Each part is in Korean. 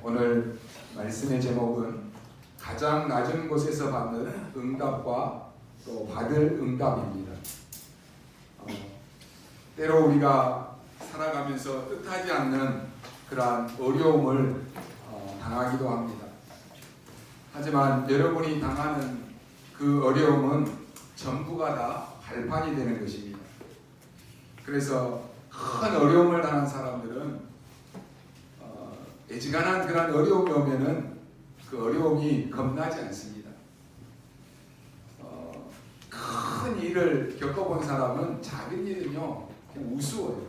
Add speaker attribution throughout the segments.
Speaker 1: 오늘 말씀의 제목은 가장 낮은 곳에서 받는 응답과 또 받을 응답입니다. 때로 우리가 살아가면서 뜻하지 않는 그러한 어려움을 당하기도 합니다. 하지만 여러분이 당하는 그 어려움은 전부가 다 발판이 되는 것입니다. 그래서 큰 어려움을 당한 사람들은 애지간한 그런 어려움이 오면은 그 어려움이 겁나지 않습니다. 큰 일을 겪어본 사람은 작은 일은요 그냥 우스워요.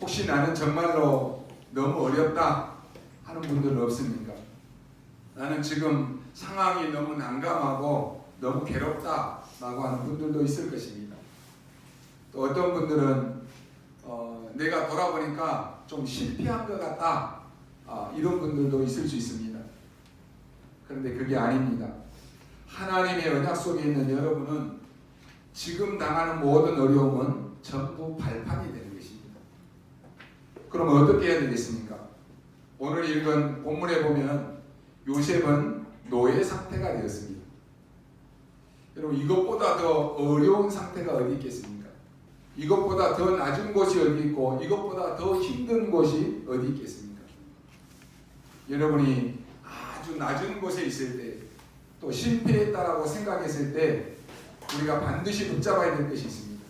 Speaker 1: 혹시 나는 정말로 너무 어렵다 하는 분들은 없습니까? 나는 지금 상황이 너무 난감하고 너무 괴롭다라고 하는 분들도 있을 것입니다. 또 어떤 분들은 내가 돌아보니까 좀 실패한 것 같다 이런 분들도 있을 수 있습니다. 그런데 그게 아닙니다. 하나님의 언약 속에 있는 여러분은 지금 당하는 모든 어려움은 전부 발판이 되는 것입니다. 그럼 어떻게 해야 되겠습니까? 오늘 읽은 본문에 보면 요셉은 노예 상태가 되었습니다. 여러분 이것보다 더 어려운 상태가 어디 있겠습니까? 이것보다 더 낮은 곳이 어디 있고 이것보다 더 힘든 곳이 어디 있겠습니까? 여러분이 아주 낮은 곳에 있을 때 또 실패했다라고 생각했을 때 우리가 반드시 붙잡아야 될 것이 있습니다.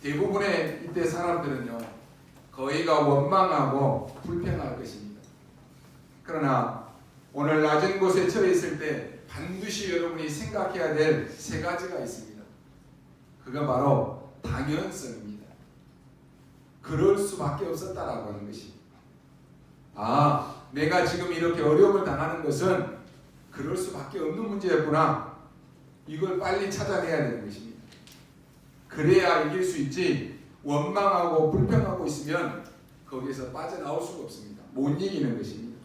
Speaker 1: 대부분의 이때 사람들은요 거의가 원망하고 불평할 것입니다. 그러나 오늘 낮은 곳에 처해 있을 때 반드시 여러분이 생각해야 될 세 가지가 있습니다. 그건 바로 당연성입니다. 그럴 수밖에 없었다라고 하는 것이. 내가 지금 이렇게 어려움을 당하는 것은 그럴 수밖에 없는 문제였구나. 이걸 빨리 찾아내야 되는 것입니다. 그래야 이길 수 있지 원망하고 불평하고 있으면 거기에서 빠져나올 수가 없습니다. 못 이기는 것입니다.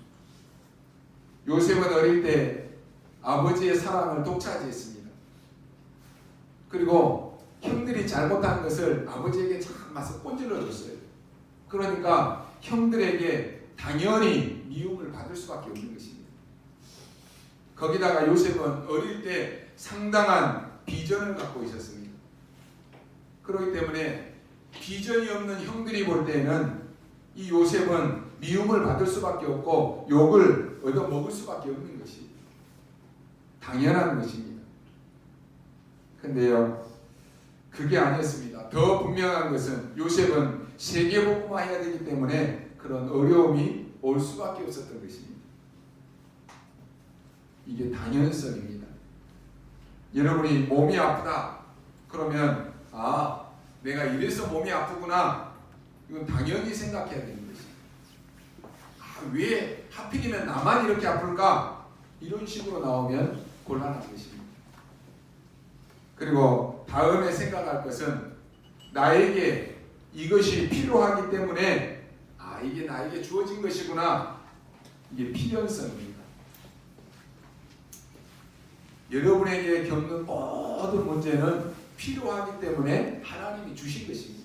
Speaker 1: 요셉은 어릴 때 아버지의 사랑을 독차지했습니다. 그리고 형들이 잘못한 것을 아버지에게 자꾸 꼰질러 줬어요. 그러니까 형들에게 당연히 미움을 받을 수밖에 없는 것입니다. 거기다가 요셉은 어릴 때 상당한 비전을 갖고 있었습니다. 그렇기 때문에 비전이 없는 형들이 볼 때는 이 요셉은 미움을 받을 수밖에 없고 욕을 얻어먹을 수밖에 없는 것이 당연한 것입니다. 근데요 그게 아니었습니다. 더 분명한 것은 요셉은 세계복음화해야 되기 때문에 그런 어려움이 올 수밖에 없었던 것입니다. 이게 당연성입니다. 여러분이 몸이 아프다 그러면 내가 이래서 몸이 아프구나 이건 당연히 생각해야 되는 것입니다. 왜 하필이면 나만 이렇게 아플까 이런 식으로 나오면 곤란한 것입니다. 그리고 다음에 생각할 것은 나에게 이것이 필요하기 때문에 이게 나에게 주어진 것이구나. 이게 필연성입니다. 여러분에게 겪는 모든 문제는 필요하기 때문에 하나님이 주신 것입니다.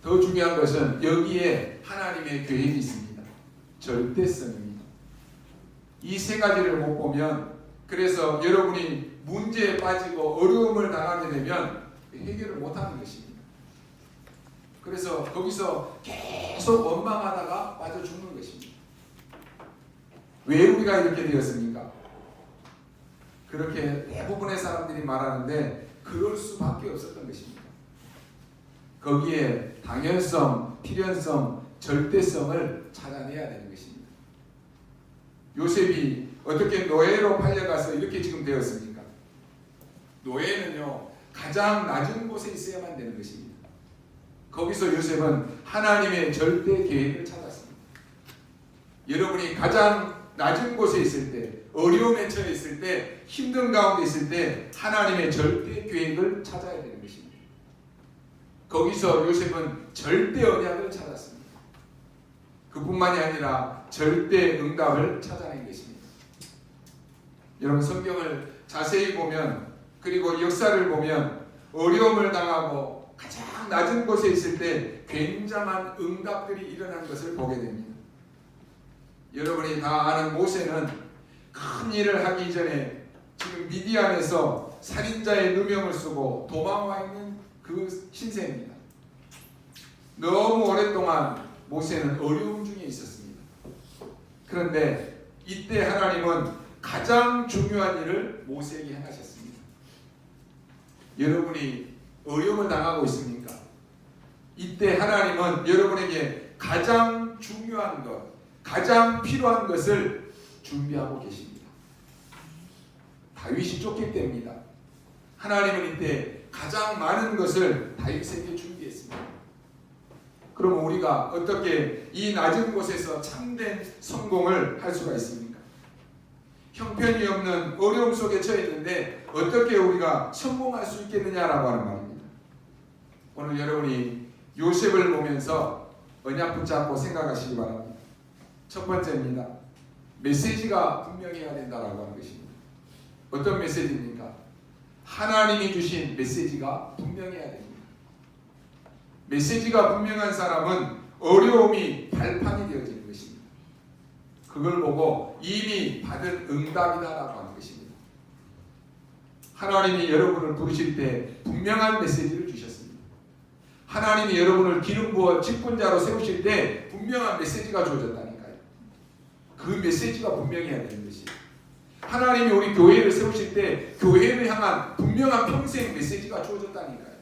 Speaker 1: 더 중요한 것은 여기에 하나님의 계획이 있습니다. 절대성입니다. 이 세 가지를 못 보면 그래서 여러분이 문제에 빠지고 어려움을 당하게 되면 해결을 못하는 것입니다. 그래서 거기서 계속 원망하다가 빠져 죽는 것입니다. 왜 우리가 이렇게 되었습니까? 그렇게 대부분의 사람들이 말하는데 그럴 수밖에 없었던 것입니다. 거기에 당연성, 필연성, 절대성을 찾아내야 되는 것입니다. 요셉이 어떻게 노예로 팔려가서 이렇게 지금 되었습니까? 노예는요 가장 낮은 곳에 있어야만 되는 것입니다. 거기서 요셉은 하나님의 절대 계획을 찾았습니다. 여러분이 가장 낮은 곳에 있을 때, 어려움에 처해 있을 때, 힘든 가운데 있을 때 하나님의 절대 계획을 찾아야 되는 것입니다. 거기서 요셉은 절대 언약을 찾았습니다. 그뿐만이 아니라 절대 응답을 찾아낸 것입니다. 여러분 성경을 자세히 보면 그리고 역사를 보면 어려움을 당하고 가장 낮은 곳에 있을 때 굉장한 응답들이 일어난 것을 보게 됩니다. 여러분이 다 아는 모세는 큰 일을 하기 전에 지금 미디안에서 살인자의 누명을 쓰고 도망와 있는 그 신세입니다. 너무 오랫동안 모세는 어려움 중에 있었습니다. 그런데 이때 하나님은 가장 중요한 일을 모세에게 행하셨습니다. 여러분이 어려움을 당하고 있습니까? 이때 하나님은 여러분에게 가장 중요한 것, 가장 필요한 것을 준비하고 계십니다. 다윗이 쫓길 때입니다. 하나님은 이때 가장 많은 것을 다윗에게 준비했습니다. 그럼 우리가 어떻게 이 낮은 곳에서 참된 성공을 할 수가 있습니까? 형편이 없는 어려움 속에 처해 있는데 어떻게 우리가 성공할 수 있겠느냐라고 하는 말입니다. 오늘 여러분이 요셉을 보면서 언약 붙잡고 생각하시기 바랍니다. 첫 번째입니다. 메시지가 분명해야 된다라고 하는 것입니다. 어떤 메시지입니까? 하나님이 주신 메시지가 분명해야 됩니다. 메시지가 분명한 사람은 어려움이 발판이 되어지는 것입니다. 그걸 보고 이미 받은 응답이다라고 하는 것입니다. 하나님이 여러분을 부르실 때 분명한 메시지를 주셨습니다. 하나님이 여러분을 기름 부어 직분자로 세우실 때 분명한 메시지가 주어졌다니까요. 그 메시지가 분명해야 되는 것이에요. 하나님이 우리 교회를 세우실 때 교회를 향한 분명한 평생 메시지가 주어졌다니까요.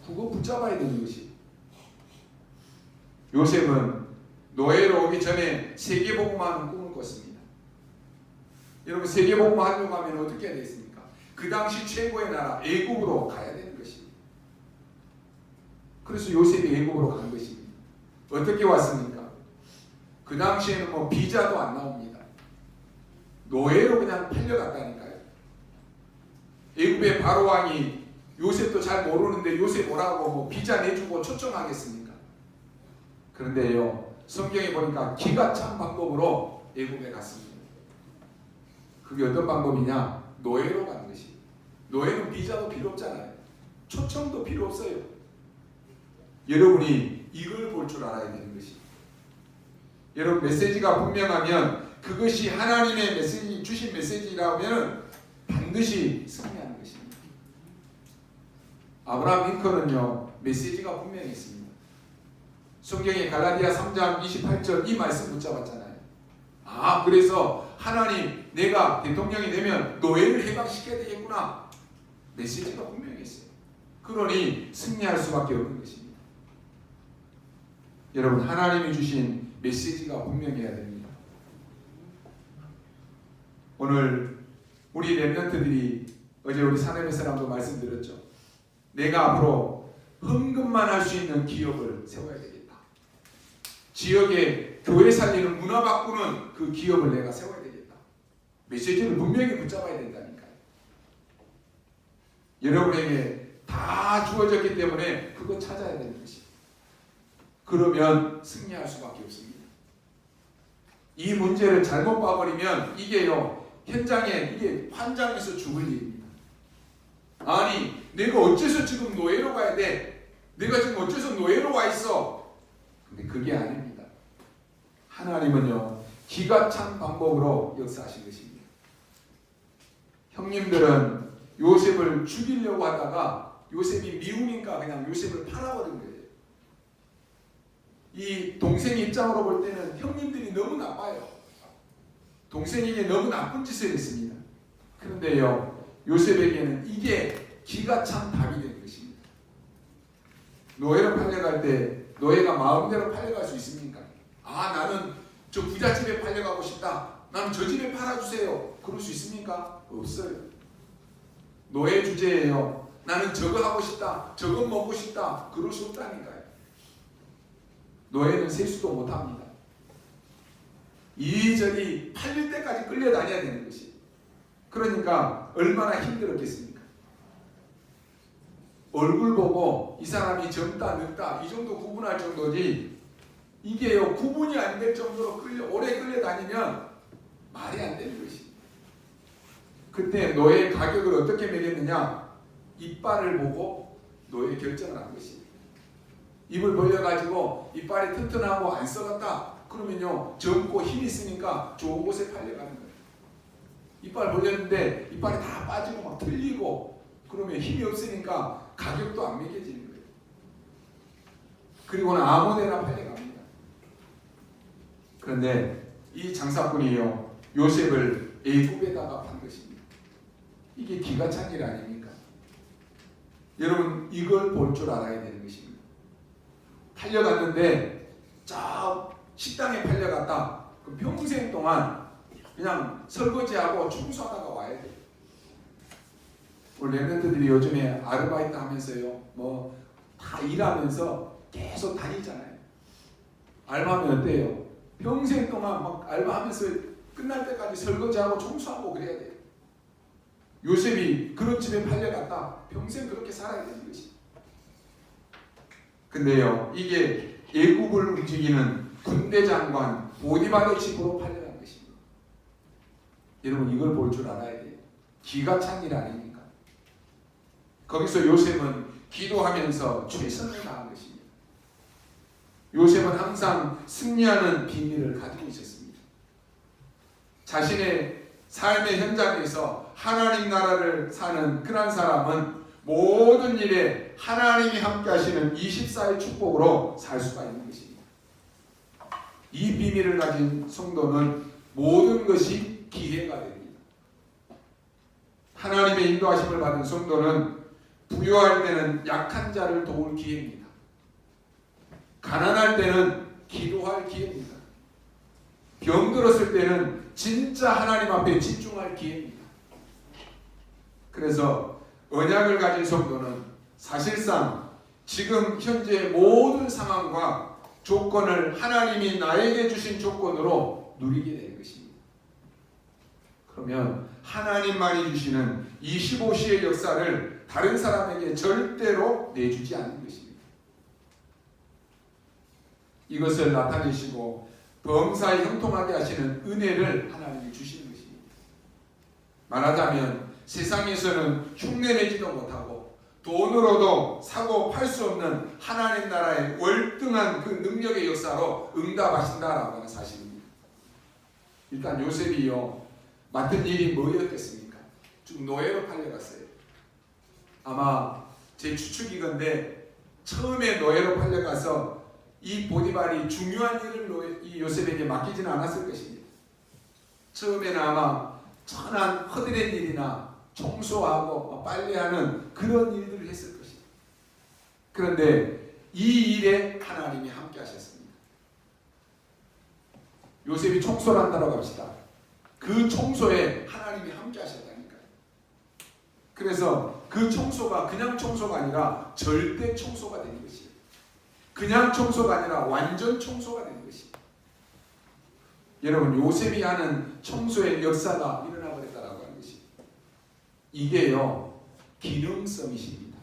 Speaker 1: 그거 붙잡아야 되는 것이에요. 요셉은 노예로 오기 전에 세계복음하는 꿈을 꿨습니다. 여러분 세계복음 하려고 하면 어떻게 해야 되겠습니까? 그 당시 최고의 나라 애국으로 가야 되는 것입니다. 그래서 요셉이 애국으로 간 것입니다. 어떻게 왔습니까? 그 당시에는 뭐 비자도 안 나옵니다. 노예로 그냥 팔려갔다니까요. 애굽의 바로왕이 요셉도 잘 모르는데 요셉 오라고 뭐 비자 내주고 초청하겠습니까? 그런데요, 성경에 보니까 기가 찬 방법으로 애굽에 갔습니다. 그게 어떤 방법이냐? 노예로 가는 것이. 노예는 비자도 필요 없잖아요. 초청도 필요 없어요. 여러분이 이걸 볼 줄 알아야 되는 것이. 여러분 메시지가 분명하면 그것이 하나님의 메시지 주신 메시지라면 반드시 승리하는 것입니다. 아브라함 링컨은요 메시지가 분명했습니다. 성경의 갈라디아 3장 28절 이 말씀 붙잡았잖아요. 아 그래서 하나님 내가 대통령이 되면 노예를 해방시켜야 되겠구나. 메시지가 분명했어요. 그러니 승리할 수밖에 없는 것입니다. 여러분 하나님이 주신 메시지가 분명해야 됩니다. 오늘 우리 렘넌트들이 어제 우리 사내의 사람도 말씀드렸죠. 내가 앞으로 헌금만 할 수 있는 기업을 세워야 되겠다. 지역에 교회 살리는 문화 바꾸는 그 기업을 내가 세워야 되겠다. 메시지를 분명히 붙잡아야 된다니까요. 여러분에게 다 주어졌기 때문에 그거 찾아야 되는 것입니다. 그러면 승리할 수밖에 없습니다. 이 문제를 잘못 봐버리면 이게요 현장에 이게 환장해서 죽을 일입니다. 아니 내가 어째서 지금 노예로 가야 돼? 내가 지금 어째서 노예로 와 있어? 근데 그게 아닙니다. 하나님은요 기가 찬 방법으로 역사하신 것입니다. 형님들은 요셉을 죽이려고 하다가 요셉이 미우니까 그냥 요셉을 팔아버린 거예요. 이 동생 입장으로 볼 때는 형님들이 너무 나빠요. 동생에게 너무 나쁜 짓을 했습니다. 그런데요 요셉에게는 이게 기가 찬 답이 된 것입니다. 노예로 팔려갈 때 노예가 마음대로 팔려갈 수 있습니까? 아 나는 저 부잣집에 팔려가고 싶다. 나는 저 집에 팔아주세요. 그럴 수 있습니까? 없어요. 노예 주제예요. 나는 저거 하고 싶다. 저거 먹고 싶다. 그럴 수 없다니까요. 노예는 세수도 못합니다. 이리저리 팔릴 때까지 끌려다녀야 되는 것이. 그러니까 얼마나 힘들었겠습니까? 얼굴 보고 이 사람이 젊다 늙다 이 정도 구분할 정도지 이게요 구분이 안 될 정도로 오래 끌려다니면 말이 안 되는 것이. 그때 노예의 가격을 어떻게 매겼느냐? 이빨을 보고 노예 결정을 한 것입니다. 입을 벌려가지고 이빨이 튼튼하고 안 썩었다. 그러면요 젊고 힘이 있으니까 좋은 곳에 팔려가는 거예요. 이빨 벌렸는데 이빨이 다 빠지고 막 틀리고 그러면 힘이 없으니까 가격도 안 매겨지는 거예요. 그리고는 아무데나 팔려갑니다. 그런데 이 장사꾼이요 요셉을 애굽에다가 판 것입니다. 이게 기가 찬 일 아닙니까? 여러분 이걸 볼 줄 알아야 되는 것입니다. 팔려갔는데 저 식당에 팔려갔다. 그럼 평생 동안 그냥 설거지하고 청소하다가 와야 돼요. 우리 랩런트들이 요즘에 아르바이트 하면서요 뭐 다 일하면서 계속 다니잖아요. 알바하면 어때요? 평생 동안 막 알바하면서 끝날 때까지 설거지하고 청소하고 그래야 돼요. 요셉이 그런 집에 팔려갔다. 평생 그렇게 살아야 되는 것이. 근데요 이게 애굽을 움직이는 군대 장관 보디발의 집으로 팔려간 것입니다. 여러분 이걸 볼 줄 알아야 돼요. 기가 찬 일 아닙니까? 거기서 요셉은 기도하면서 최선을 다한 것입니다. 요셉은 항상 승리하는 비밀을 가지고 있었습니다. 자신의 삶의 현장에서 하나님 나라를 사는 그런 사람은 모든 일에 하나님이 함께 하시는 24의 축복으로 살 수가 있는 것입니다. 이 비밀을 가진 성도는 모든 것이 기회가 됩니다. 하나님의 인도하심을 받은 성도는 부유할 때는 약한 자를 도울 기회입니다. 가난할 때는 기도할 기회입니다. 병들었을 때는 진짜 하나님 앞에 집중할 기회입니다. 그래서 언약을 가진 성도는 사실상 지금 현재 모든 상황과 조건을 하나님이 나에게 주신 조건으로 누리게 되는 것입니다. 그러면 하나님만이 주시는 25시의 역사를 다른 사람에게 절대로 내주지 않는 것입니다. 이것을 나타내시고 범사에 형통하게 하시는 은혜를 하나님이 주시는 것입니다. 말하자면 세상에서는 흉내내지도 못하고 돈으로도 사고 팔 수 없는 하나님 나라의 월등한 그 능력의 역사로 응답하신다라고 하는 사실입니다. 일단 요셉이요 맡은 일이 뭐였겠습니까? 쭉 노예로 팔려갔어요. 아마 제 추측이건데 처음에 노예로 팔려가서 이 보디발이 중요한 일을 이 요셉에게 맡기지는 않았을 것입니다. 처음에는 아마 천한 허드렛 일이나 청소하고 빨래하는 그런 일들을 했을 것입니다. 그런데 이 일에 하나님이 함께 하셨습니다. 요셉이 청소를 한다고 합시다. 그 청소에 하나님이 함께 하셨다니까요. 그래서 그 청소가 그냥 청소가 아니라 절대 청소가 되는 것이에요. 그냥 청소가 아니라 완전 청소가 되는 것이에요. 여러분 요셉이 하는 청소의 역사가 일어나 버렸다라고 하는 것이 이게요 기능성이십니다.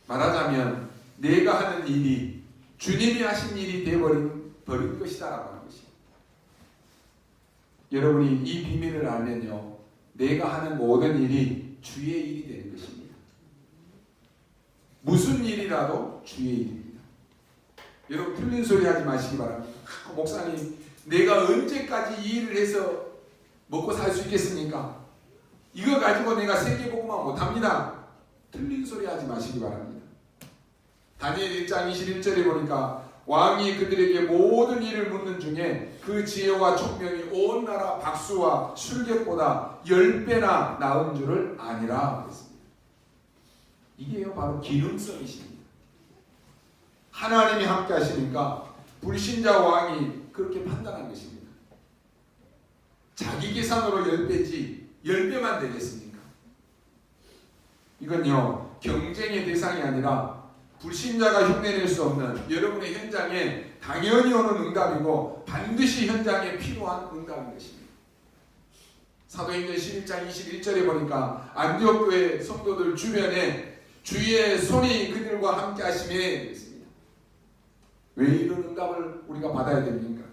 Speaker 1: 말하자면 내가 하는 일이 주님이 하신 일이 되어버린 것이다라고 하는 것이. 여러분이 이 비밀을 알면요 내가 하는 모든 일이 주의 일이 되는 것입니다. 무슨 일이라도 주의 일입니다. 여러분 틀린 소리 하지 마시기 바랍니다. 목사님 내가 언제까지 이 일을 해서 먹고 살 수 있겠습니까? 이거 가지고 내가 세계복음화 못합니다. 틀린 소리 하지 마시기 바랍니다. 다니엘 1장 21절에 보니까 왕이 그들에게 모든 일을 묻는 중에 그 지혜와 총명이 온 나라 박수와 술객보다 10배나 나은 줄을 아니라 했습니다. 이게요 바로 기능성이십니다. 하나님이 함께 하시니까 불신자 왕이 그렇게 판단한 것입니다. 자기 계산으로 10배지 10배만 되겠습니까? 이건요 경쟁의 대상이 아니라 불신자가 흉내낼 수 없는 여러분의 현장에 당연히 오는 응답이고 반드시 현장에 필요한 응답인 것입니다. 사도행전 11장 21절에 보니까 안디옥 교회 성도들 주변에 주의 손이 그들과 함께 하심에 있습니다. 왜 이런 응답을 우리가 받아야 됩니까?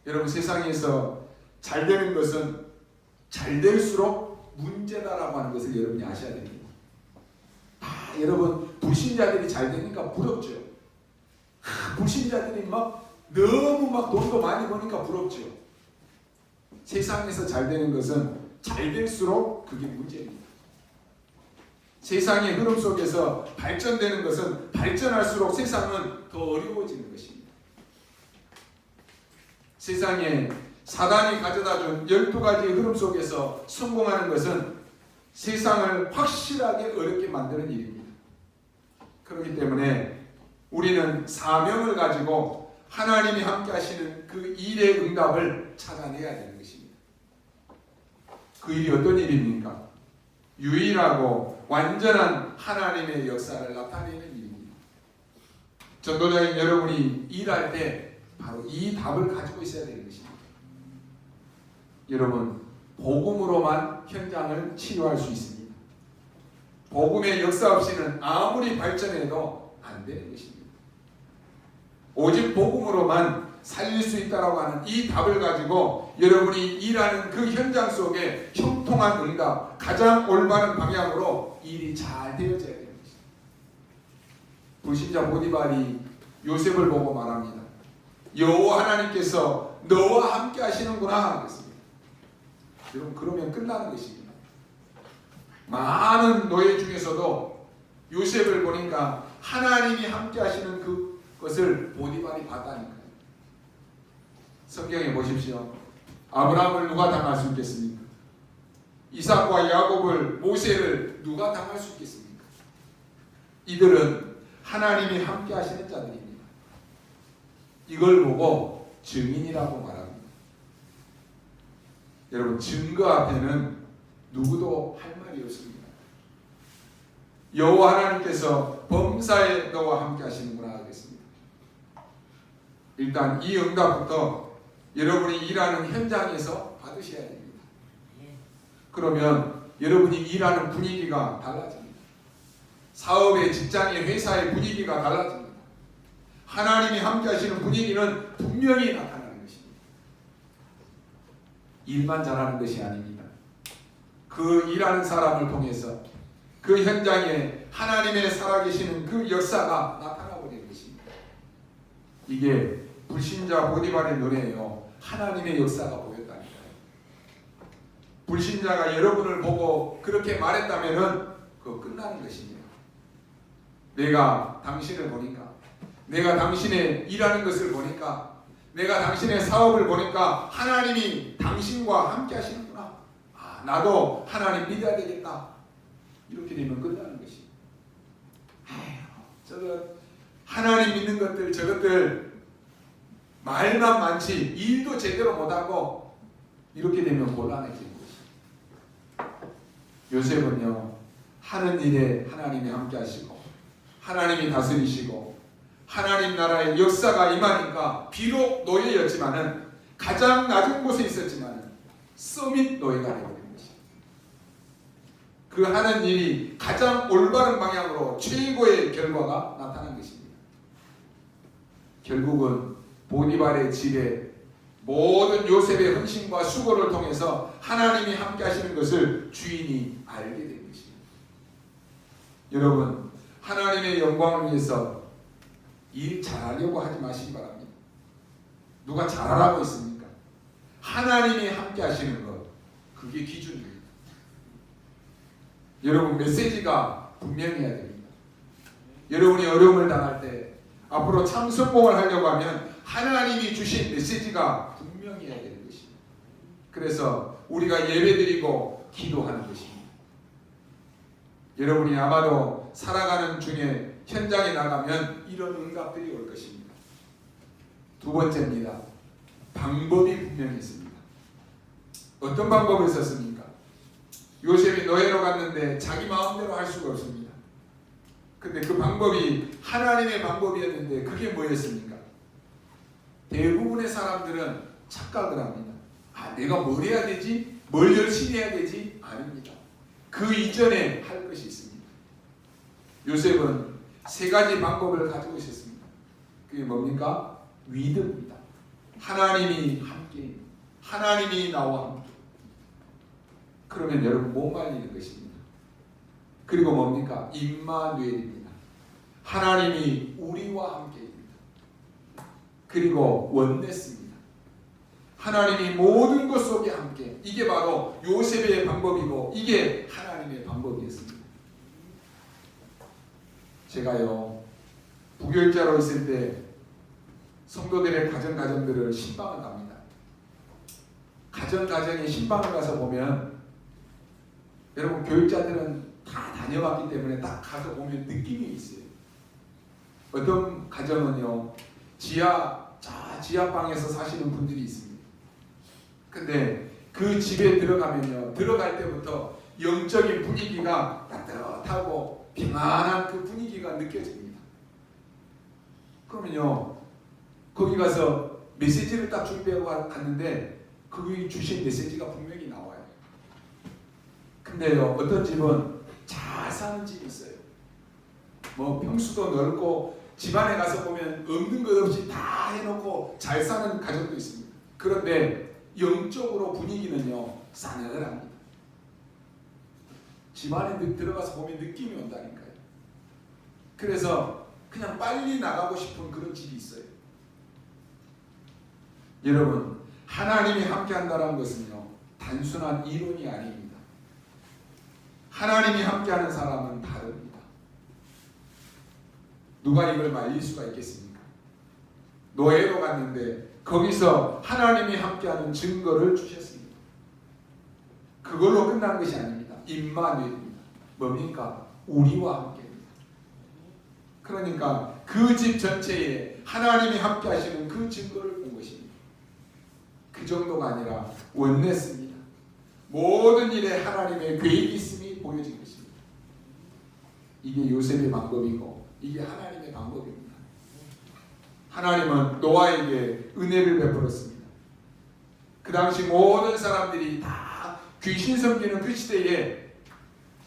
Speaker 1: 여러분 세상에서 잘 되는 것은 잘 될수록 문제다라고 하는 것을 여러분이 아셔야 됩니다. 여러분 불신자들이 잘 되니까 부럽죠. 불신자들이 너무 돈도 많이 버니까 부럽죠. 세상에서 잘 되는 것은 잘 될수록 그게 문제입니다. 세상의 흐름 속에서 발전되는 것은 발전할수록 세상은 더 어려워지는 것입니다. 세상에 사단이 가져다준 12가지 흐름 속에서 성공하는 것은 세상을 확실하게 어렵게 만드는 일입니다. 그렇기 때문에 우리는 사명을 가지고 하나님이 함께 하시는 그 일의 응답을 찾아내야 되는 것입니다. 그 일이 어떤 일입니까? 유일하고 완전한 하나님의 역사를 나타내는 일입니다. 전도자인 여러분이 일할 때 바로 이 답을 가지고 있어야 되는 것입니다. 여러분, 복음으로만 현장을 치유할 수 있습니다. 복음의 역사 없이는 아무리 발전해도 안 되는 것입니다. 오직 복음으로만 살릴 수 있다라고 하는 이 답을 가지고 여러분이 일하는 그 현장 속에 형통한 응답, 가장 올바른 방향으로 일이 잘 되어져야 되는 것입니다. 불신자 보디발이 요셉을 보고 말합니다. 여호와 하나님께서 너와 함께 하시는구나 하겠습니다. 여러분, 그러면 끝나는 것입니다. 많은 노예 중에서도 요셉을 보니까 하나님이 함께 하시는 그것을 보디발이 봤다니까요. 성경에 보십시오. 아브라함을 누가 당할 수 있겠습니까? 이삭과 야곱을, 모세를 누가 당할 수 있겠습니까? 이들은 하나님이 함께 하시는 자들입니다. 이걸 보고 증인이라고 말합니다. 여러분, 증거 앞에는 누구도 할 말이 없습니다. 여호와 하나님께서 범사에 너와 함께 하시는구나 하겠습니다. 일단 이 응답부터 여러분이 일하는 현장에서 받으셔야 됩니다. 그러면 여러분이 일하는 분위기가 달라집니다. 사업의, 직장의, 회사의 분위기가 달라집니다. 하나님이 함께 하시는 분위기는 분명히 나타나는 것입니다. 일만 잘하는 것이 아닙니다. 그 일하는 사람을 통해서 그 현장에 하나님의 살아계시는 그 역사가 나타나버리는 것입니다. 이게 불신자 보디발의 노래예요. 하나님의 역사가 보였다니까요. 불신자가 여러분을 보고 그렇게 말했다면 그거 끝나는 것입니다. 내가 당신을 보니까, 내가 당신의 일하는 것을 보니까, 내가 당신의 사업을 보니까 하나님이 당신과 함께 하시는구나. 나도 하나님 믿어야 되겠다. 이렇게 되면 끝나는 것입니다. 저거 하나님 믿는 것들, 저것들 말만 많지 일도 제대로 못하고 이렇게 되면 곤란해지는 것입니다. 요셉은요, 하는 일에 하나님이 함께 하시고 하나님이 다스리시고 하나님 나라의 역사가 임하니까 비록 노예였지만은, 가장 낮은 곳에 있었지만은 서밋 노예가 되어버린 것입니다. 그 하는 일이 가장 올바른 방향으로 최고의 결과가 나타난 것입니다. 결국은 보디발의 집에 모든 요셉의 헌신과 수고를 통해서 하나님이 함께 하시는 것을 주인이 알게 된 것입니다. 여러분, 하나님의 영광을 위해서 일 잘하려고 하지 마시기 바랍니다. 누가 잘하라고 했습니까? 하나님이 함께 하시는 것, 그게 기준입니다. 여러분, 메시지가 분명해야 됩니다. 여러분이 어려움을 당할 때 앞으로 참 성공을 하려고 하면 하나님이 주신 메시지가 분명해야 되는 것입니다. 그래서 우리가 예배드리고 기도하는 것입니다. 여러분이 아마도 살아가는 중에 현장에 나가면 이런 응답들이 올 것입니다. 두 번째입니다. 방법이 분명했습니다. 어떤 방법을 썼습니까? 요셉이 노예로 갔는데 자기 마음대로 할 수가 없습니다. 근데 그 방법이 하나님의 방법이었는데 그게 뭐였습니까? 대부분의 사람들은 착각을 합니다. 내가 뭘 해야 되지? 뭘 열심히 해야 되지? 아닙니다. 그 이전에 할 것이 있습니다. 요셉은 세 가지 방법을 가지고 있었습니다. 그게 뭡니까? 믿음입니다. 하나님이 함께, 하나님이 나와 함께. 그러면 여러분 못 말리는 것입니다. 그리고 뭡니까? 임마누엘입니다. 하나님이 우리와 함께입니다. 그리고 원네스입니다. 하나님이 모든 것 속에 함께. 이게 바로 요셉의 방법이고 이게 하나님의 방법이었습니다. 제가요 부교육자로 있을 때 성도들의 가정들을 신방을 갑니다. 가정에 신방을 가서 보면 여러분 교육자들은 다 다녀봤기 때문에 딱 가서 보면 느낌이 있어요. 어떤 가정은요 지하방에서 사시는 분들이 있습니다. 근데 그 집에 들어가면요 들어갈 때부터 영적인 분위기가 따뜻하고 평안한 그 분위기가 느껴집니다. 그러면요 거기 가서 메시지를 딱 준비하고 갔는데 거기 주신 메시지가 분명히 나와요. 근데요 어떤 집은 잘 사는 집이 있어요. 뭐 평수도 넓고 집안에 가서 보면 없는 것 없이 다 해놓고 잘 사는 가정도 있습니다. 그런데 영적으로 분위기는요 싸늘합니다. 집안에 들어가서 보면 느낌이 온다니까요. 그래서 그냥 빨리 나가고 싶은 그런 집이 있어요. 여러분 하나님이 함께한다는 것은요 단순한 이론이 아닙니다. 하나님이 함께하는 사람은 다릅니다. 누가 이걸 말릴 수가 있겠습니까? 노예로 갔는데 거기서 하나님이 함께하는 증거를 주셨습니다. 그걸로 끝난 것이 아닙니다. 임마누엘입니다. 뭡니까? 우리와 함께입니다. 그러니까 그 집 전체에 하나님이 함께하시는 그 증거를 본 것입니다. 그 정도가 아니라 원냈습니다. 모든 일에 하나님의 계획이 있음이 보여진 것입니다. 이게 요셉의 방법이고 이게 하나님의 방법입니다. 하나님은 노아에게 은혜를 베풀었습니다. 그 당시 모든 사람들이 다 귀신 섬기는 그 시대에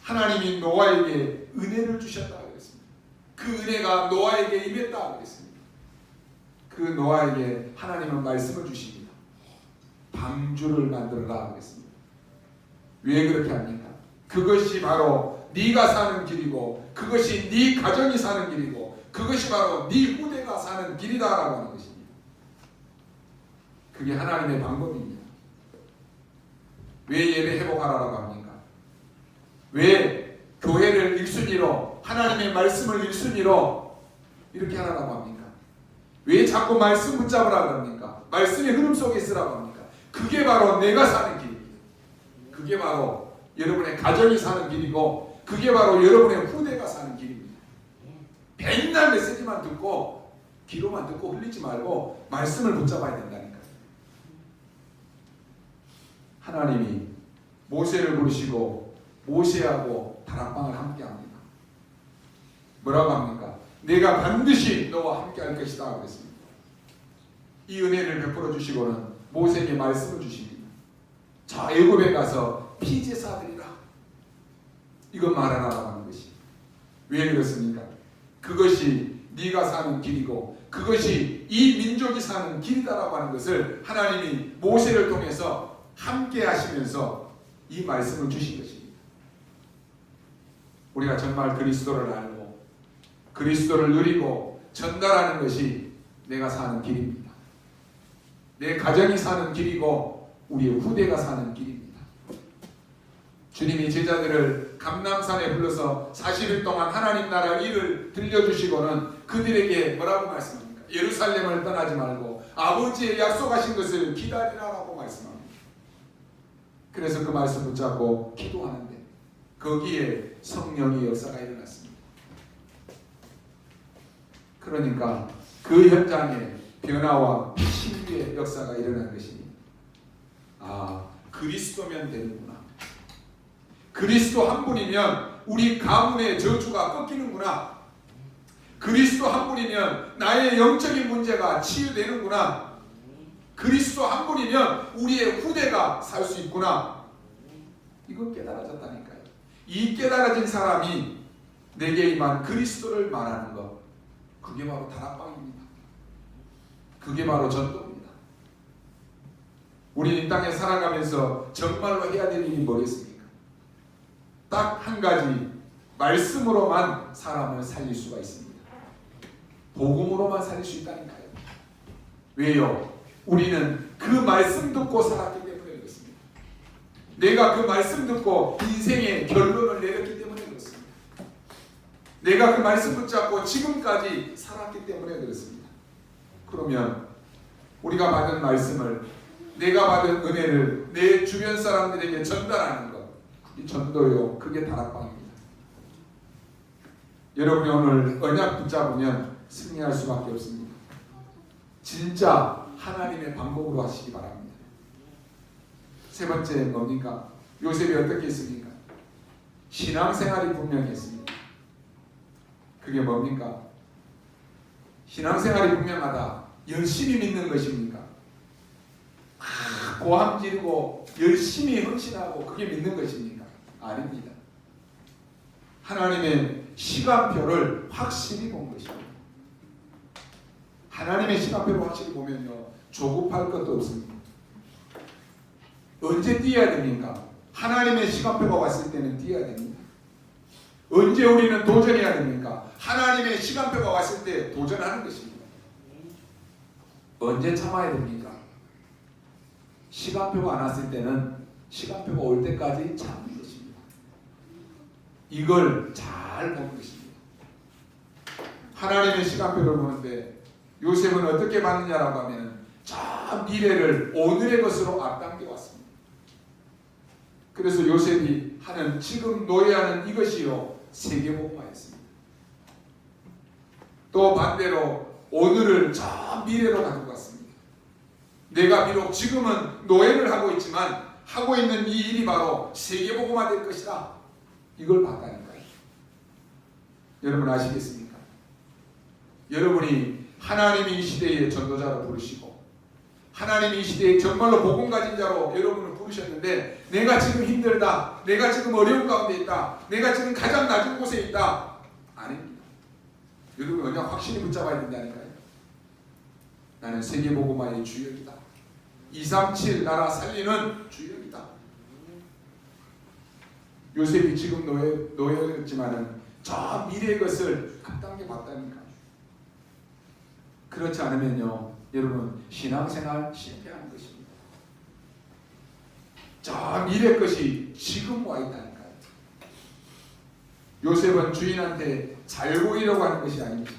Speaker 1: 하나님이 노아에게 은혜를 주셨다고 그랬습니다. 그 은혜가 노아에게 임했다고 그랬습니다. 그 노아에게 하나님은 말씀을 주십니다. 방주를 만들어라 그랬습니다. 왜 그렇게 합니까? 그것이 바로 네가 사는 길이고 그것이 네 가정이 사는 길이고 그것이 바로 네 후대가 사는 길이다라고 하는 것입니다. 그게 하나님의 방법입니다. 왜 예배 회복하라고 합니까? 왜 교회를 1순위로 하나님의 말씀을 1순위로 이렇게 하라고 합니까? 왜 자꾸 말씀 붙잡으라고 합니까? 말씀의 흐름 속에 있으라고 합니까? 그게 바로 내가 사는 길입니다. 그게 바로 여러분의 가정이 사는 길이고 그게 바로 여러분의 후대가 사는 길입니다. 맨날 메시지만 듣고 귀로만 듣고 흘리지 말고 말씀을 붙잡아야 된다니까요. 하나님이 모세를 부르시고 모세하고 다락방을 함께 합니다. 뭐라고 합니까? 내가 반드시 너와 함께 할 것이다 그랬습니다. 이 은혜를 베풀어 주시고는 모세에게 말씀을 주십니다. 자 애굽에 가서 피제사 드리라. 이건 말하라고 하는 것이. 왜 그렇습니까? 그것이 네가 사는 길이고 그것이 이 민족이 사는 길이다라고 하는 것을 하나님이 모세를 통해서 함께 하시면서 이 말씀을 주신 것입니다. 우리가 정말 그리스도를 알고 그리스도를 누리고 전달하는 것이 내가 사는 길입니다. 내 가정이 사는 길이고 우리의 후대가 사는 길입니다. 주님이 제자들을 감람산에 불러서 40일 동안 하나님 나라 일을 들려주시고는 그들에게 뭐라고 말씀합니까? 예루살렘을 떠나지 말고 아버지의 약속하신 것을 기다리라라고 말씀합니다. 그래서 그 말씀 붙잡고 기도하는데 거기에 성령의 역사가 일어났습니다. 그러니까 그 현장에 변화와 신비의 역사가 일어난 것입니다. 아, 그리스도면 되는구나. 그리스도 한 분이면 우리 가문의 저주가 꺾이는구나. 그리스도 한 분이면 나의 영적인 문제가 치유되는구나. 그리스도 한 분이면 우리의 후대가 살 수 있구나. 이거 깨달아졌다니까요. 이 깨달아진 사람이 내게 임한 그리스도를 말하는 것, 그게 바로 다락방입니다. 그게 바로 전도입니다. 우리 이 땅에 살아가면서 정말로 해야 될 일이 뭐겠습니까? 딱 한 가지 말씀으로만 사람을 살릴 수가 있습니다. 복음으로만 살릴 수 있다니까요. 왜요? 우리는 그 말씀 듣고 살았기 때문에 그렇습니다. 내가 그 말씀 듣고 인생의 결론을 내렸기 때문에 그렇습니다. 내가 그 말씀 붙잡고 지금까지 살았기 때문에 그렇습니다. 그러면 우리가 받은 말씀을, 내가 받은 은혜를 내 주변 사람들에게 전달하는 것, 이 전도요, 그게 다락방입니다. 여러분이 오늘 언약 붙잡으면 승리할 수밖에 없습니다. 진짜 하나님의 방법으로 하시기 바랍니다. 세 번째 뭡니까? 요셉이 어떻게 했습니까? 신앙생활이 분명히 했습니다. 그게 뭡니까? 신앙생활이 분명하다. 열심히 믿는 것입니까? 고함 지르고 열심히 헌신하고 그게 믿는 것입니까? 아닙니다. 하나님의 시간표를 확실히 본 것입니다. 하나님의 시간표를 확실히 보면요, 조급할 것도 없습니다. 언제 뛰어야 됩니까? 하나님의 시간표가 왔을 때는 뛰어야 됩니다. 언제 우리는 도전해야 됩니까? 하나님의 시간표가 왔을 때 도전하는 것입니다. 언제 참아야 됩니까? 시간표가 안 왔을 때는 시간표가 올 때까지 참는 것입니다. 이걸 잘 보는 것입니다. 하나님의 시간표를 보는데 요셉은 어떻게 봤느냐라고 하면 저 미래를 오늘의 것으로 앞당겨 왔습니다. 그래서 요셉이 하는 지금 노예하는 이것이요 세계복음화였습니다. 또 반대로 오늘을 저 미래로 가지고 갔습니다. 내가 비록 지금은 노예를 하고 있지만 하고 있는 이 일이 바로 세계복음화 될 것이다. 이걸 봤다니까요. 여러분 아시겠습니까? 여러분이 하나님이 이 시대의 전도자로 부르시고 하나님이 이 시대에 정말로 복음 가진 자로 여러분을 부르셨는데 내가 지금 힘들다, 내가 지금 어려운 가운데 있다, 내가 지금 가장 낮은 곳에 있다. 아닙니다. 여러분 그냥 확실히 붙잡아야 된다니까요. 나는 세계복음화의 주역이다. 237 나라 살리는 주역이다. 요셉이 지금 노예였지만은 저 미래의 것을 앞당겨 봤다니까요. 그렇지 않으면요, 여러분 신앙생활 실패하는 것입니다. 저 미래 것이 지금 와 있다니까요. 요셉은 주인한테 잘 보이려고 하는 것이 아닙니다.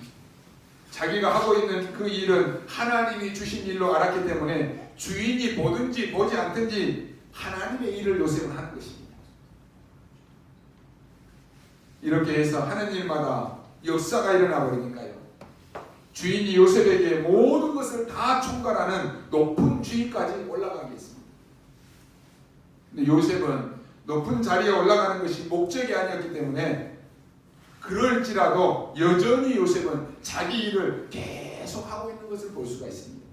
Speaker 1: 자기가 하고 있는 그 일은 하나님이 주신 일로 알았기 때문에 주인이 보든지 보지 않든지 하나님의 일을 요셉은 하는 것입니다. 이렇게 해서 하는 일마다 역사가 일어나 버리니까요. 주인이 요셉에게 모든 것을 다 총괄하는 높은 주인까지 올라가게 했습니다. 근데 요셉은 높은 자리에 올라가는 것이 목적이 아니었기 때문에 그럴지라도 여전히 요셉은 자기 일을 계속 하고 있는 것을 볼 수가 있습니다.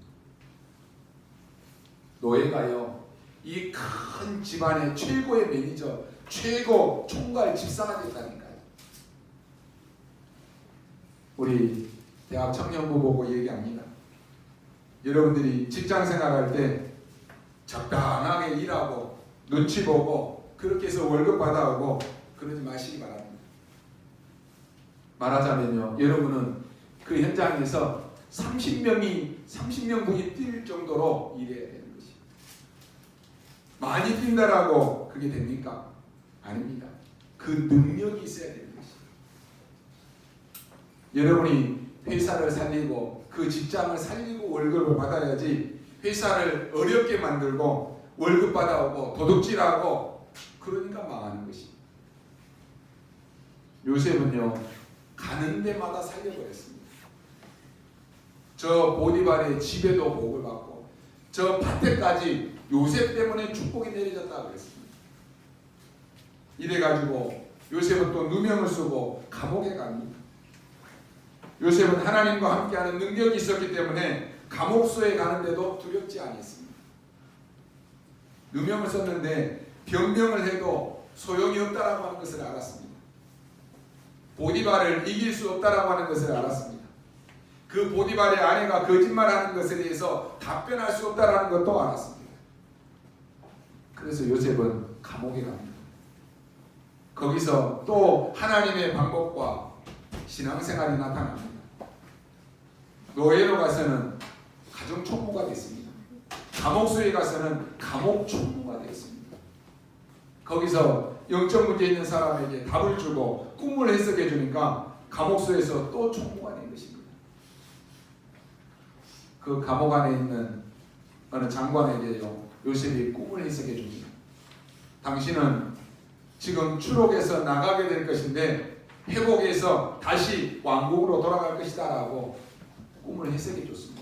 Speaker 1: 노예가요, 이 큰 집안의 최고의 매니저, 최고 총괄 집사가 됐다니까요. 우리 대학 청년부 보고 얘기합니다. 여러분들이 직장 생활할 때 적당하게 일하고 눈치 보고 그렇게 해서 월급 받아오고 그러지 마시기 바랍니다. 말하자면요, 여러분은 그 현장에서 30명분이 뛸 정도로 일해야 되는 것입니다. 많이 뛴다라고 그게 됩니까? 아닙니다. 그 능력이 있어야 되는 것입니다. 여러분이 회사를 살리고 그 직장을 살리고 월급을 받아야지 회사를 어렵게 만들고 월급 받아오고 도둑질하고 그러니까 망하는 것입니다. 요셉은요, 가는 데마다 살려버렸습니다. 저 보디발의 집에도 복을 받고 저 밭에까지 요셉 때문에 축복이 내려졌다고 그랬습니다. 이래가지고 요셉은 또 누명을 쓰고 감옥에 갑니다. 요셉은 하나님과 함께하는 능력이 있었기 때문에 감옥소에 가는데도 두렵지 않았습니다. 누명을 썼는데 변명을 해도 소용이 없다라고 하는 것을 알았습니다. 보디발을 이길 수 없다라고 하는 것을 알았습니다. 그 보디발의 아내가 거짓말하는 것에 대해서 답변할 수 없다라는 것도 알았습니다. 그래서 요셉은 감옥에 갑니다. 거기서 또 하나님의 방법과 신앙생활이 나타납니다. 노예로 가서는 가정 총무가 됐습니다. 감옥소에 가서는 감옥 총무가 됐습니다. 거기서 영적 문제 있는 사람에게 답을 주고 꿈을 해석해 주니까 감옥소에서 또 총무가 된 것입니다. 그 감옥 안에 있는 어느 장관에게요, 요셉이 꿈을 해석해 줍니다. 당신은 지금 추록에서 나가게 될 것인데 회복해서 다시 왕국으로 돌아갈 것이다 라고 꿈을 해석해 줬습니다.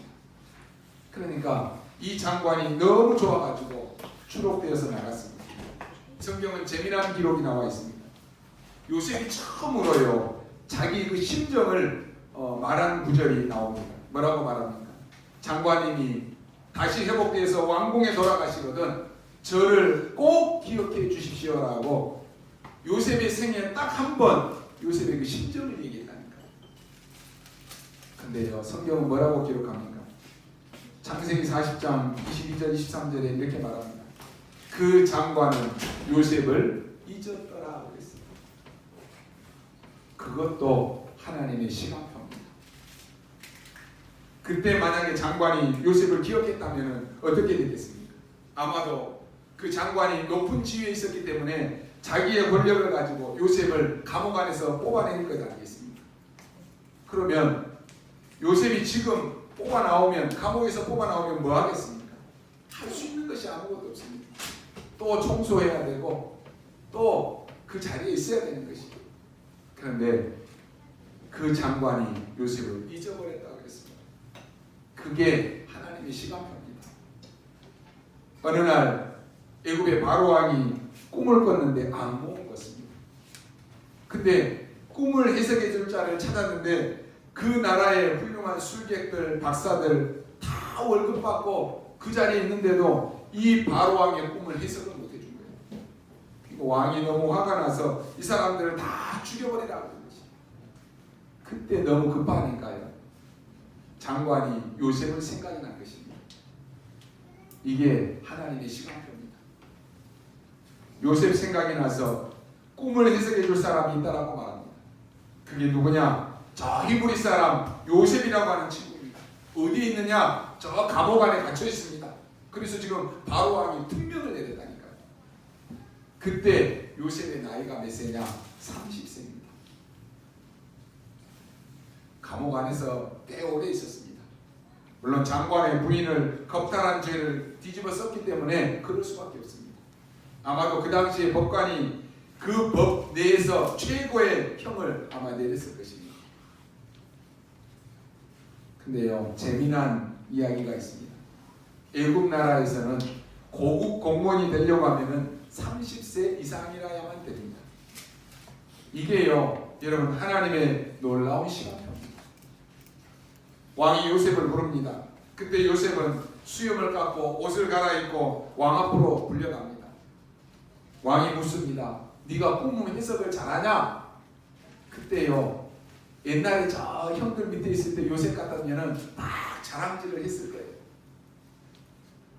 Speaker 1: 그러니까 이 장관이 너무 좋아가지고 추록되어서 나갔습니다. 성경은 재미난 기록이 나와 있습니다. 요셉이 처음으로요 자기 그 심정을 말한 구절이 나옵니다. 뭐라고 말합니까? 장관님이 다시 회복돼서 왕궁에 돌아가시거든 저를 꼭 기억해 주십시오라고 요셉의 생애에 딱 한 번 요셉의 그 심정을 얘기했다니까요. 근데요 성경은 뭐라고 기록합니까? 창세기 40장 22절 23절에 이렇게 말합니다. 그 장관은 요셉을 잊었더라 그랬습니다. 그것도 하나님의 시간표입니다. 그때 만약에 장관이 요셉을 기억했다면 어떻게 되겠습니까? 아마도 그 장관이 높은 지위에 있었기 때문에 자기의 권력을 가지고 요셉을 감옥 안에서 뽑아낼 것 아니겠습니까? 그러면 요셉이 지금 뽑아 나오면 감옥에서 뽑아 나오면 뭐 하겠습니까? 할 수 있는 것이 아무것도 없습니다. 또 청소해야 되고 또 그 자리에 있어야 되는 것이죠. 그런데 그 장관이 요셉을 잊어버렸다고 그랬습니다. 그게 하나님의 시간표입니다. 어느 날 애굽의 바로 왕이 꿈을 꿨는데 악몽을 꿨습니다. 근데 꿈을 해석해 줄 자를 찾았는데 그 나라의 훌륭한 술객들, 박사들 다 월급 받고 그 자리에 있는데도 이 바로 왕의 꿈을 해석을 못 해준 거예요. 그러니까 왕이 너무 화가 나서 이 사람들을 다 죽여버리라고 한 거지. 그때 너무 급하니까요. 장관이 요셉을 생각이 난 것입니다. 이게 하나님의 시간표입니다. 요셉 생각이 나서 꿈을 해석해 줄 사람이 있다라고 말합니다. 그게 누구냐? 저 히브리 사람 요셉이라고 하는 친구입니다. 어디에 있느냐? 저 감옥 안에 갇혀 있습니다. 그래서 지금 바로 왕이 특명을 내렸다니까요. 그때 요셉의 나이가 몇 세냐? 30세입니다. 감옥 안에서 꽤 오래 있었습니다. 물론 장관의 부인을 겁탈한 죄를 뒤집어 썼기 때문에 그럴 수밖에 없습니다. 아마도 그 당시에 법관이 그 법 내에서 최고의 형을 아마 내렸을 것입니다. 근데요 재미난 이야기가 있습니다. 애국 나라에서는 고급 공무원이 되려고 하면은 30세 이상이라야만 됩니다. 이게요 여러분 하나님의 놀라운 시간표입니다. 왕이 요셉을 부릅니다. 그때 요셉은 수염을 깎고 옷을 갈아입고 왕 앞으로 불려갑니다. 왕이 묻습니다. 네가 꿈 해석을 잘하냐? 그때요 옛날에 저 형들 밑에 있을 때 요셉 같았면은 막 자랑질을 했을 거예요.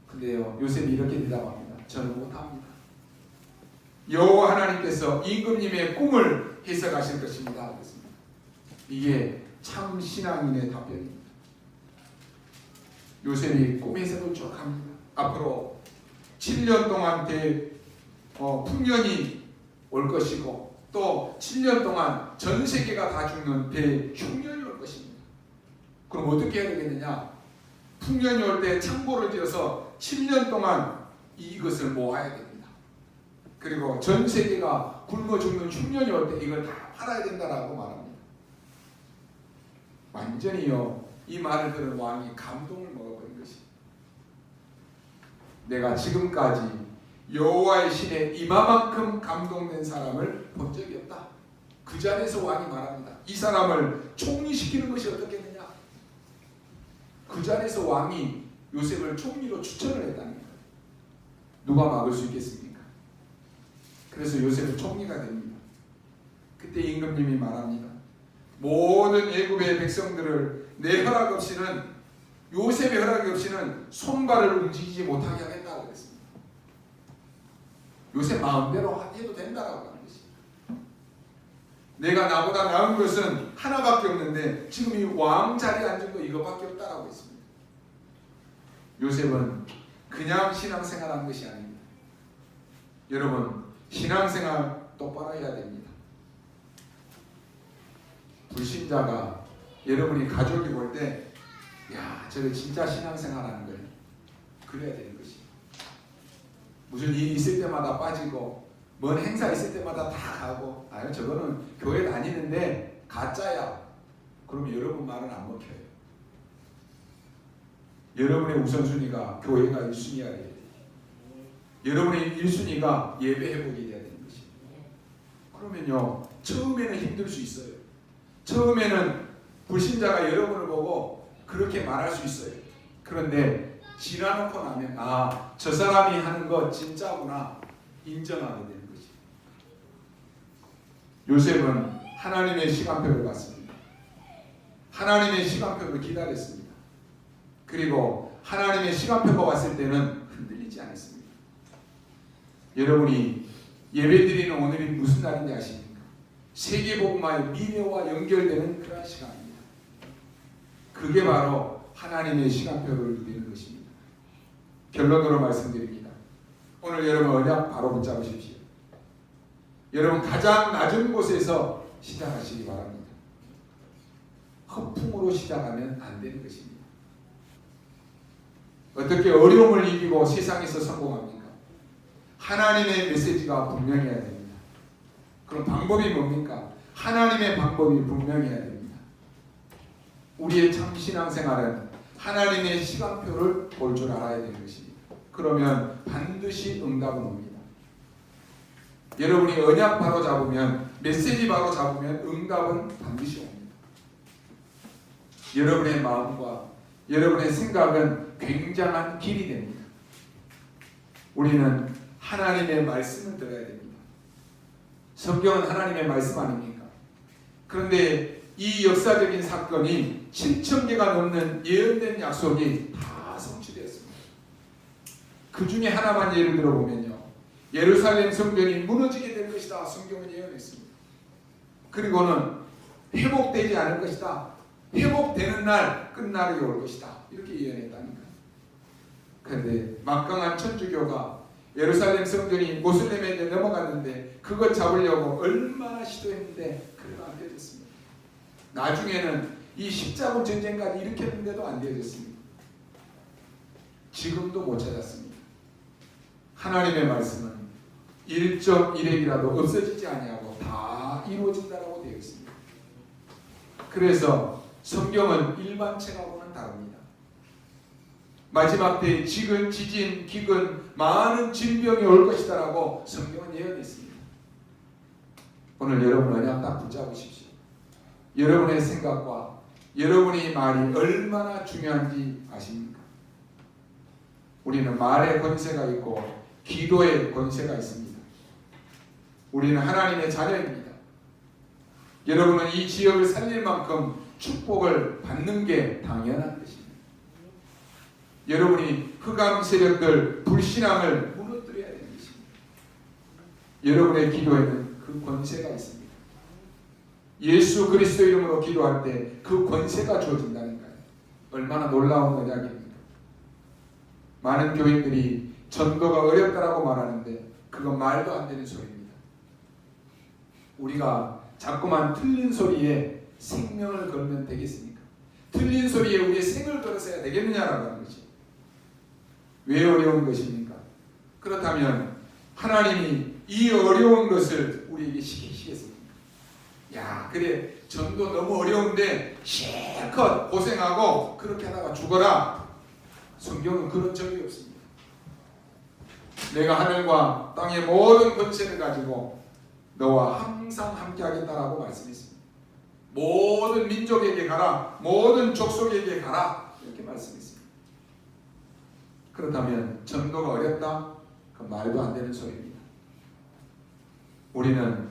Speaker 1: 근데요 요셉이 이렇게 대답합니다. 저는 못합니다. 여호와 하나님께서 임금님의 꿈을 해석하실 것입니다. 그랬습니다. 이게 참 신앙인의 답변입니다. 요셉이 꿈 해석을 쭉 합니다. 앞으로 7년 동안 풍년이 올 것이고 또 7년 동안 전 세계가 다 죽는 대흉년이 올 것입니다. 그럼 어떻게 해야 되겠느냐? 풍년이 올 때 창고를 지어서 7년 동안 이것을 모아야 됩니다. 그리고 전 세계가 굶어 죽는 흉년이 올 때 이걸 다 팔아야 된다라고 말합니다. 완전히요 이 말을 들은 왕이 감동을 먹어버린 것입니다. 내가 지금까지 여호와의 신에 이마만큼 감동된 사람을 본 적이 없다. 그 자리에서 왕이 말합니다. 이 사람을 총리시키는 것이 어떻겠느냐? 그 자리에서 왕이 요셉을 총리로 추천을 했다는 거예요. 누가 막을 수 있겠습니까? 그래서 요셉은 총리가 됩니다. 그때 임금님이 말합니다. 모든 애굽의 백성들을 내 허락 없이는 요셉의 허락이 없이는 손발을 움직이지 못하게 하겠다고 그랬습니다. 요셉 마음대로 해도 된다라고 하는 것입니다. 내가 나보다 나은 것은 하나밖에 없는데 지금 이 왕 자리에 앉은 거 이거밖에 없다라고 했습니다. 요셉은 그냥 신앙생활한 것이 아닙니다. 여러분, 신앙생활 똑바로 해야 됩니다. 불신자가 여러분이 가족이 볼 때 야, 저거 진짜 신앙생활하는 거예요. 그래야 되는 것이. 무슨 일이 있을 때마다 빠지고 뭔 행사 있을 때마다 다 가고 아유 저거는 교회 다니는데 가짜야. 그러면 여러분 말은 안 먹혀요. 여러분의 우선순위가 교회가 1순위가 돼야 돼요. 여러분의 1순위가 예배 회복이 돼야 되는 것이에요. 그러면요 처음에는 힘들 수 있어요. 처음에는 불신자가 여러분을 보고 그렇게 말할 수 있어요. 그런데 지나놓고 나면 아, 저 사람이 하는 거 진짜구나 인정하게 되는 것이에요. 요셉은 하나님의 시간표를 봤습니다. 하나님의 시간표를 기다렸습니다. 그리고 하나님의 시간표가 왔을 때는 흔들리지 않았습니다. 여러분이 예배드리는 오늘이 무슨 날인지 아십니까? 세계복음화의 미래와 연결되는 그런 시간입니다. 그게 바로 하나님의 시간표를 누리는 것입니다. 결론으로 말씀드립니다. 오늘 여러분 언약 바로 붙잡으십시오. 여러분 가장 낮은 곳에서 시작하시기 바랍니다. 허풍으로 시작하면 안 되는 것입니다. 어떻게 어려움을 이기고 세상에서 성공합니까? 하나님의 메시지가 분명해야 됩니다. 그럼 방법이 뭡니까? 하나님의 방법이 분명해야 됩니다. 우리의 참 신앙생활은 하나님의 시간표를 볼 줄 알아야 되는 것입니다. 그러면 반드시 응답은 옵니다. 여러분이 언약 바로 잡으면, 메시지 바로 잡으면 응답은 반드시 옵니다. 여러분의 마음과 여러분의 생각은 굉장한 길이 됩니다. 우리는 하나님의 말씀을 들어야 됩니다. 성경은 하나님의 말씀 아닙니까? 그런데 이 역사적인 사건이 7,000개가 넘는 예언된 약속이 다 성취되었습니다. 그 중에 하나만 예를 들어보면요, 예루살렘 성전이 무너지게 될 것이다. 성경은 예언했습니다. 그리고는 회복되지 않을 것이다. 회복되는 날 끝날이 올 것이다. 이렇게 예언했다니까요. 그런데 막강한 천주교가 예루살렘 성전이 모슬렘에게 넘어갔는데 그것 잡으려고 얼마나 시도했는데 그래도 안 되어졌습니다. 나중에는 이 십자군 전쟁까지 일으켰는데도 안 되어졌습니다. 지금도 못 찾았습니다. 하나님의 말씀은 1.1핵이라도 없어지지 아니하고 다 이루어진다라고 되어 있습니다. 그래서 성경은 일반 책하고는 다릅니다. 마지막 때에 지근, 지진, 기근, 많은 질병이 올 것이다라고 성경은 예언했습니다. 오늘 여러분 언약 딱 붙잡으십시오. 여러분의 생각과 여러분의 말이 얼마나 중요한지 아십니까? 우리는 말의 권세가 있고 기도의 권세가 있습니다. 우리는 하나님의 자녀입니다. 여러분은 이 지역을 살릴 만큼 축복을 받는 게 당연한 것입니다. 여러분이 흑암 세력들, 불신앙을 무너뜨려야 되는 것입니다. 여러분의 기도에는 그 권세가 있습니다. 예수 그리스도 이름으로 기도할 때 그 권세가 주어진다니까요. 얼마나 놀라운 언약입니까? 많은 교인들이 전도가 어렵다라고 말하는데 그건 말도 안 되는 소리입니다. 우리가 자꾸만 틀린 소리에 생명을 걸면 되겠습니까? 틀린 소리에 우리의 생을 걸어서야 되겠느냐라고 하는 것이. 왜 어려운 것입니까? 그렇다면 하나님이 이 어려운 것을 우리에게 시키시겠습니까? 야, 그래 전도 너무 어려운데 실컷 고생하고 그렇게 하다가 죽어라. 성경은 그런 적이 없습니다. 내가 하늘과 땅의 모든 권세를 가지고 너와 항상 함께 하겠다라고 말씀했습니다. 모든 민족에게 가라, 모든 족속에게 가라, 이렇게 말씀했습니다. 그렇다면 전도가 어렵다? 그 말도 안 되는 소리입니다. 우리는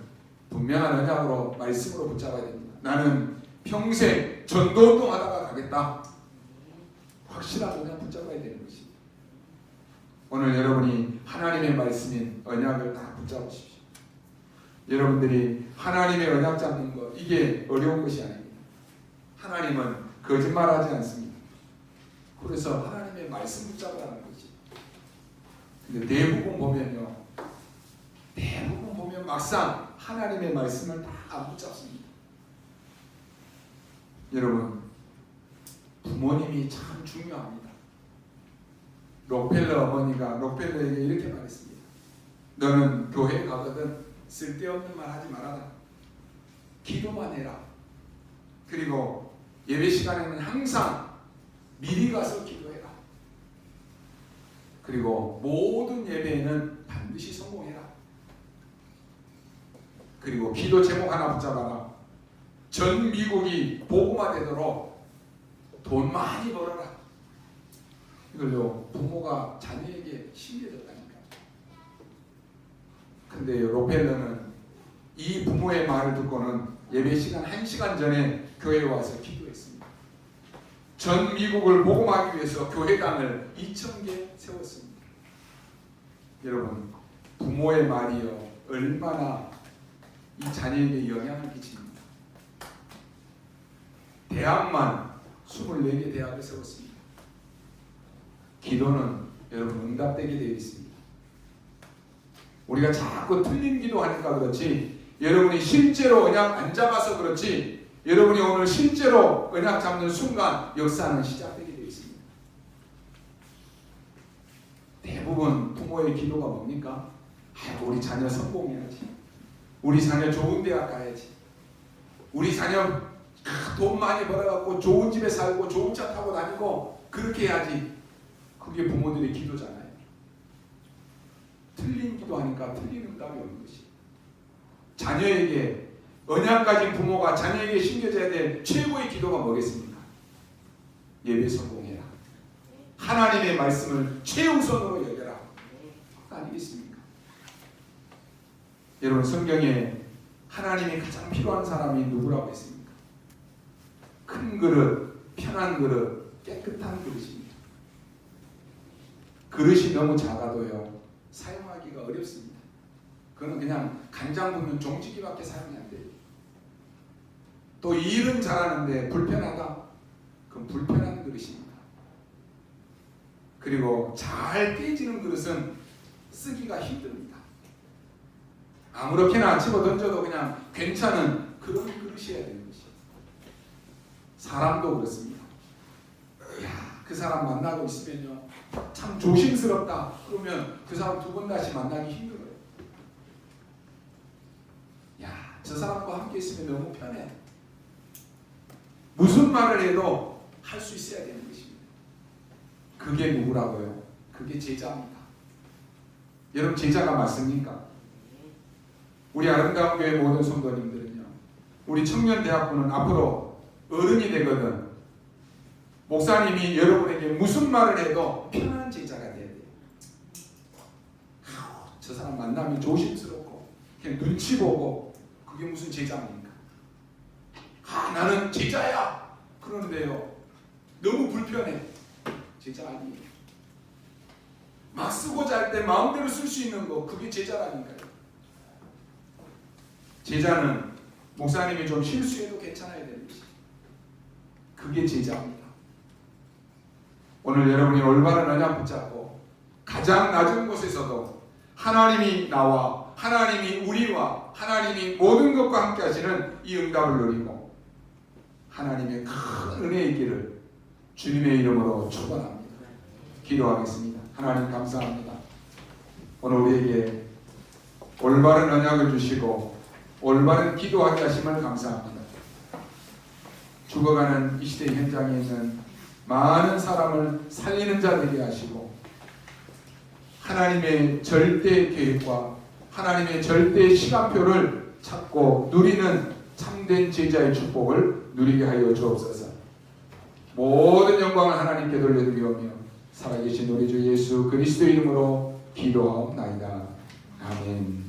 Speaker 1: 분명한 언약으로 말씀으로 붙잡아야 됩니다. 나는 평생 전도운동 하다가 가겠다. 확실한 언약 붙잡아야 되는 것입니다. 오늘 여러분이 하나님의 말씀인 언약을 다 붙잡으십시오. 여러분들이 하나님의 언약 잡는 것, 이게 어려운 것이 아닙니다. 하나님은 거짓말하지 않습니다. 그래서 하나님의 말씀 붙잡으라는 거지. 근데 대부분 보면 막상 하나님의 말씀을 다 안 붙잡습니다. 여러분, 부모님이 참 중요합니다. 록펠러 어머니가 록펠러에게 이렇게 말했습니다. 너는 교회 가거든 쓸데없는 말 하지 말아라. 기도만 해라. 그리고 예배 시간에는 항상 미리 가서 기도해라. 그리고 모든 예배에는 반드시 성공해라. 그리고 기도 제목 하나 붙잡아라. 전 미국이 복음화 되도록 돈 많이 벌어라. 이걸요 부모가 자녀에게 심겨졌다니까. 근데 록펠러는 이 부모의 말을 듣고는 예배 시간 1시간 전에 교회에 와서 기도했습니다. 전 미국을 복음하기 위해서 교회당을 2,000개 세웠습니다. 여러분, 부모의 말이요 얼마나 이 자녀에게 영향을 끼칩니다. 대학만 24개 대학을 세웠습니다. 기도는 여러분 응답되게 되어 있습니다. 우리가 자꾸 틀린 기도하니까 그렇지, 여러분이 실제로 언약 안 잡아서 그렇지, 여러분이 오늘 실제로 언약 잡는 순간 역사는 시작되게 되어 있습니다. 대부분 부모의 기도가 뭡니까? 우리 자녀 성공해야지. 우리 자녀 좋은 대학 가야지. 우리 자녀 돈 많이 벌어갖고 좋은 집에 살고 좋은 차 타고 다니고 그렇게 해야지. 그게 부모들의 기도잖아요. 틀린 기도하니까 틀린 응답이 오는 것이. 자녀에게 언약 가진 부모가 자녀에게 심겨져야 될 최고의 기도가 뭐겠습니까? 예배 성공해라. 하나님의 말씀을 최우선으로 여겨라. 아니겠습니까? 여러분, 성경에 하나님이 가장 필요한 사람이 누구라고 했습니까? 큰 그릇, 편한 그릇, 깨끗한 그릇입니다. 그릇이 너무 작아도요 사용하기가 어렵습니다. 그거는 그냥 간장 붓는 종지기밖에 사용이 안 돼요. 또 일은 잘하는데 불편하다? 그건 불편한 그릇입니다. 그리고 잘 깨지는 그릇은 쓰기가 힘듭니다. 아무렇게나 집어 던져도 그냥 괜찮은 그런 그릇이어야 되는 것이에요. 사람도 그렇습니다. 그 사람 만나고 있으면요 참 조심스럽다. 그러면 그 사람 두 번 다시 만나기 힘들어요. 저 사람과 함께 있으면 너무 편해. 무슨 말을 해도 할 수 있어야 되는 것입니다. 그게 누구라고요? 그게 제자입니다. 여러분, 제자가 맞습니까? 우리 아름다운 교회 모든 성도님들은요, 우리 청년대학부는 앞으로 어른이 되거든 목사님이 여러분에게 무슨 말을 해도 편한 제자가 돼야 돼요. 저 사람 만나면 조심스럽고 그냥 눈치 보고, 그게 무슨 제자입니까? 나는 제자야 그러는데요 너무 불편해. 제자 아니에요. 막 쓰고자 할 때 마음대로 쓸 수 있는 거, 그게 제자라니까요. 제자는 목사님이 좀 실수해도 괜찮아야 되는 것이, 그게 제자입니다. 오늘 여러분이 올바른 언약 붙잡고 가장 낮은 곳에서도 하나님이 나와, 하나님이 우리와, 하나님이 모든 것과 함께 하시는 이 응답을 누리고 하나님의 큰 은혜 있기를 주님의 이름으로 축원합니다. 기도하겠습니다. 하나님 감사합니다. 오늘 우리에게 올바른 언약을 주시고 올바른 기도하게 하심을 감사합니다. 죽어가는 이 시대 현장에 있는 많은 사람을 살리는 자 되게 하시고 하나님의 절대 계획과 하나님의 절대 시간표를 찾고 누리는 참된 제자의 축복을 누리게 하여 주옵소서. 모든 영광을 하나님께 돌려드리오며 살아계신 우리 주 예수 그리스도 이름으로 기도하옵나이다. 아멘.